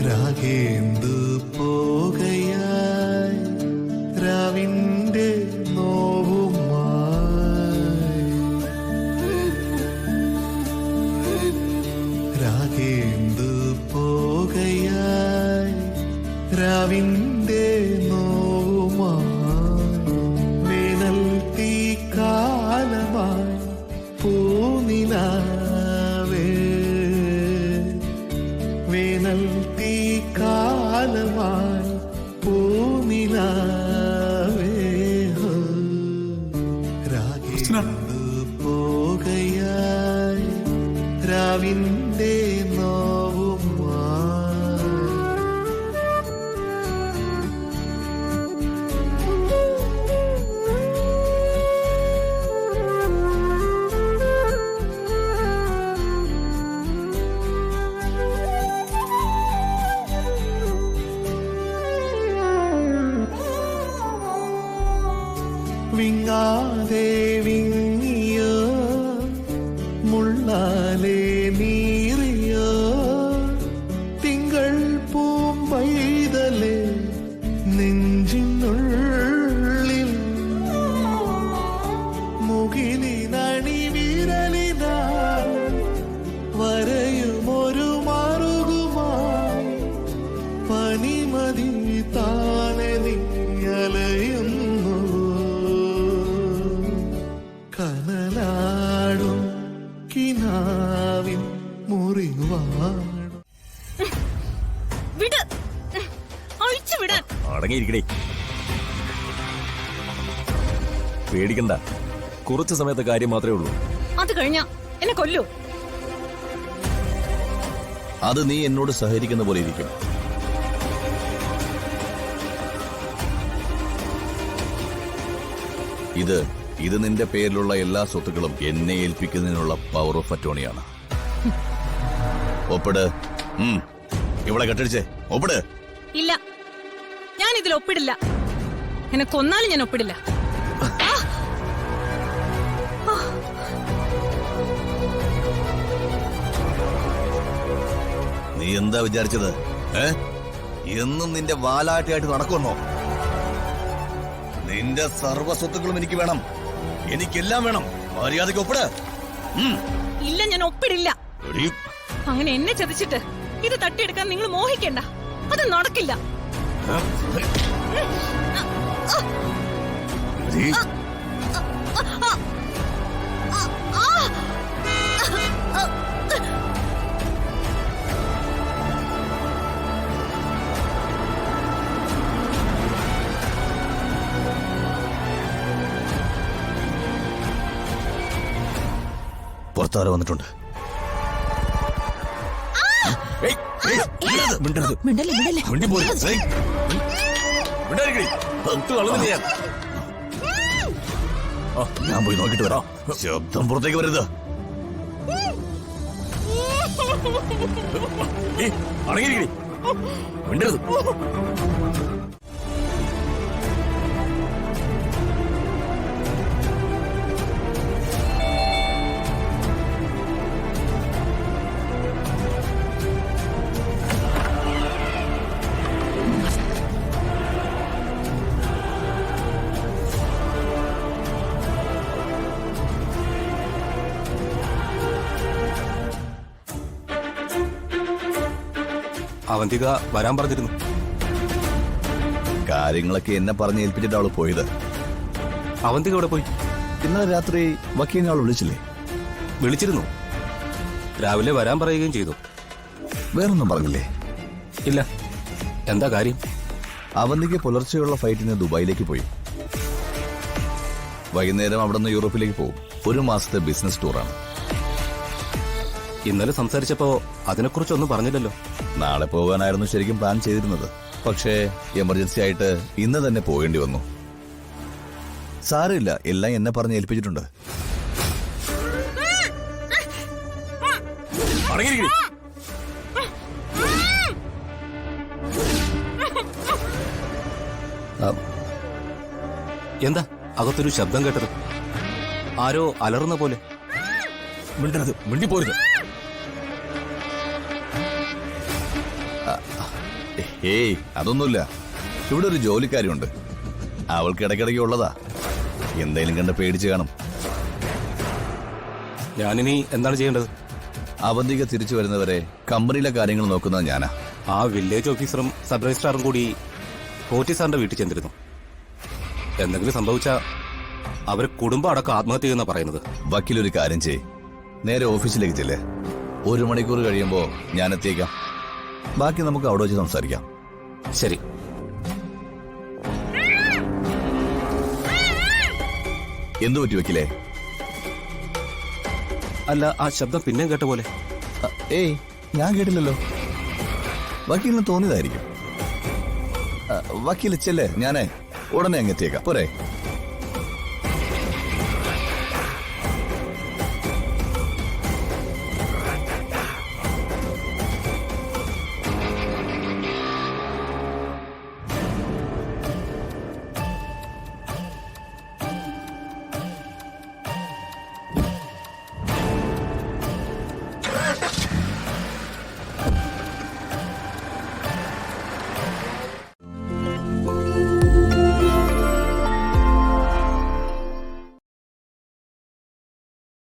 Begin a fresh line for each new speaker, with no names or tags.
രാഗേന്ദു പോകയായി രാവിന്റെ നോവുമായി രാഗേന്ദു പോകയായി രാവിന്റെ നോവുമായി വേനൽ തീക്കാലമായി പൂനിലാവേ വേനൽ തീക്കാലമായി പൂനിലാവേ രാഗേന്ദു പോകയായി രാവിന്റെ നോവുമായി വിങ്ങാതെ വിങ്ങിയോ മുള്ളാലെ നീറിയോ തിങ്കൾ പൂമ്പൈതലേ നെഞ്ചിനുള്ളിൽ മുകിലിനണി വിരലിനാൽ വരയുമൊരു മറുകുമായി പനിമതി താനെ നീയലയുന്നു കനലാടും കിനാവിൻ മുറിവാടും
അടങ്ങിയിരിക്കണേ, പേടിക്കണ്ട. കുറച്ച് സമയത്തെ കാര്യം മാത്രമേ ഉള്ളൂ.
അത് കഴിഞ്ഞാ എന്നെ കൊല്ലൂ.
അത് നീ എന്നോട് സഹകരിക്കുന്ന പോലെ ഇരിക്കും. ഇത് നിന്റെ പേരിലുള്ള എല്ലാ സ്വത്തുക്കളും എന്നെ ഏൽപ്പിക്കുന്നതിനുള്ള പവർ ഓഫ് അറ്റോണിയാണ്. ഒപ്പിട്. ഇവിടെ കെട്ടടിച്ചേ, ഒപ്പിട്.
ഇല്ല, ഞാൻ ഇതിൽ ഒപ്പിടില്ല. എന്നെ കൊന്നാലും ഞാൻ ഒപ്പിടില്ല.
നീ എന്താ വിചാരിച്ചത്? എന്നും നിന്റെ വാലാട്ടിയായിട്ട് നടക്കുന്നോ? നിന്റെ സർവ്വ സ്വത്തുക്കളും എനിക്ക് വേണം. എനിക്കെല്ലാം വേണം. മര്യാദയ്ക്ക് ഒപ്പിട്.
ഇല്ല, ഞാൻ ഒപ്പിടില്ല. അങ്ങനെ എന്നെ ചതിച്ചിട്ട് ഇത് തട്ടിയെടുക്കാൻ നിങ്ങൾ മോഹിക്കണ്ട. അത് നടക്കില്ല.
പുറത്താറ് വന്നിട്ടുണ്ട്. ഞാൻ പോയി നോക്കിട്ട് വരാം. ശബ്ദം പുറത്തേക്ക് വരരുത്.
അടങ്ങിയിരിക്കണേ, മിണ്ടരുത്.
അവന്തിക വരാൻ പറഞ്ഞിരുന്നു.
കാര്യങ്ങളൊക്കെ എന്നെ പറഞ്ഞ് ഏൽപ്പിച്ചിട്ട് അവള് പോയത്.
അവന്തിക ഇവിടെ പോയി.
ഇന്നലെ രാത്രി വക്കീലിനെ അവൾ വിളിച്ചില്ലേ?
വിളിച്ചിരുന്നു. രാവിലെ വരാൻ പറയുകയും ചെയ്തു.
വേറൊന്നും പറഞ്ഞില്ലേ?
ഇല്ല. എന്താ കാര്യം?
അവന്തിക്ക് പുലർച്ചെയുള്ള ഫ്ലൈറ്റിന് ദുബായിലേക്ക് പോയി. വൈകുന്നേരം അവിടെ നിന്ന് യൂറോപ്പിലേക്ക് പോകും. 1 മാസത്തെ ബിസിനസ് ടൂറാണ്.
ഇന്നലെ സംസാരിച്ചപ്പോ അതിനെക്കുറിച്ചൊന്നും പറഞ്ഞില്ലല്ലോ.
നാളെ പോകാനായിരുന്നു ശരിക്കും പ്ലാൻ ചെയ്തിരുന്നത്. പക്ഷേ എമർജൻസി ആയിട്ട് ഇന്ന് തന്നെ പോകേണ്ടി വന്നു. സാരമില്ല, എല്ലാം എന്നെ പറഞ്ഞ് ഏൽപ്പിച്ചിട്ടുണ്ട്.
എന്താ അകത്തൊരു ശബ്ദം കേട്ടത്? ആരോ അലറുന്ന പോലെ.
മിണ്ടരുത്, മിണ്ടിപ്പോരുത്.
ഏയ് അതൊന്നുമില്ല. ഇവിടെ ഒരു ജോലിക്കാരിയുണ്ട്. അവൾക്ക് ഇടയ്ക്കിടയ്ക്ക് ഉള്ളതാ. എന്തേലും കണ്ട് പേടിച്ച് കാണും.
ഞാനിനി എന്താണ് ചെയ്യേണ്ടത്?
അവന്തിക തിരിച്ചു വരുന്നവരെ കമ്പനിയിലെ കാര്യങ്ങൾ നോക്കുന്നത് ഞാനാ.
ആ വില്ലേജ് ഓഫീസറും സബ് രജിസ്ട്രാറും കൂടി പോറ്റി സാറിന്റെ വീട്ടിൽ ചെന്നിരുന്നു. എന്തെങ്കിലും സംഭവിച്ചാ അവര് കുടുംബം അടക്കം ആത്മഹത്യ ചെയ്യുന്ന പറയുന്നത്.
വക്കീലൊരു കാര്യം ചെയ്, നേരെ ഓഫീസിലേക്ക് ചെല്ലേ. 1 മണിക്കൂർ കഴിയുമ്പോ ഞാൻ എത്തിയേക്കാം. ബാക്കി നമുക്ക് അവിടെ വെച്ച് സംസാരിക്കാം.
ശരി.
എന്തു പറ്റി വക്കീലേ?
അല്ല, ആ ശബ്ദം പിന്നെയും കേട്ട പോലെ.
ഏയ് ഞാൻ കേട്ടില്ലല്ലോ. വക്കീലിന് തോന്നിയതായിരിക്കും. വക്കീൽ ചെല്ലേ, ഞാനേ ഉടനെ അങ്ങ് എത്തിയേക്കാം. പോരെ?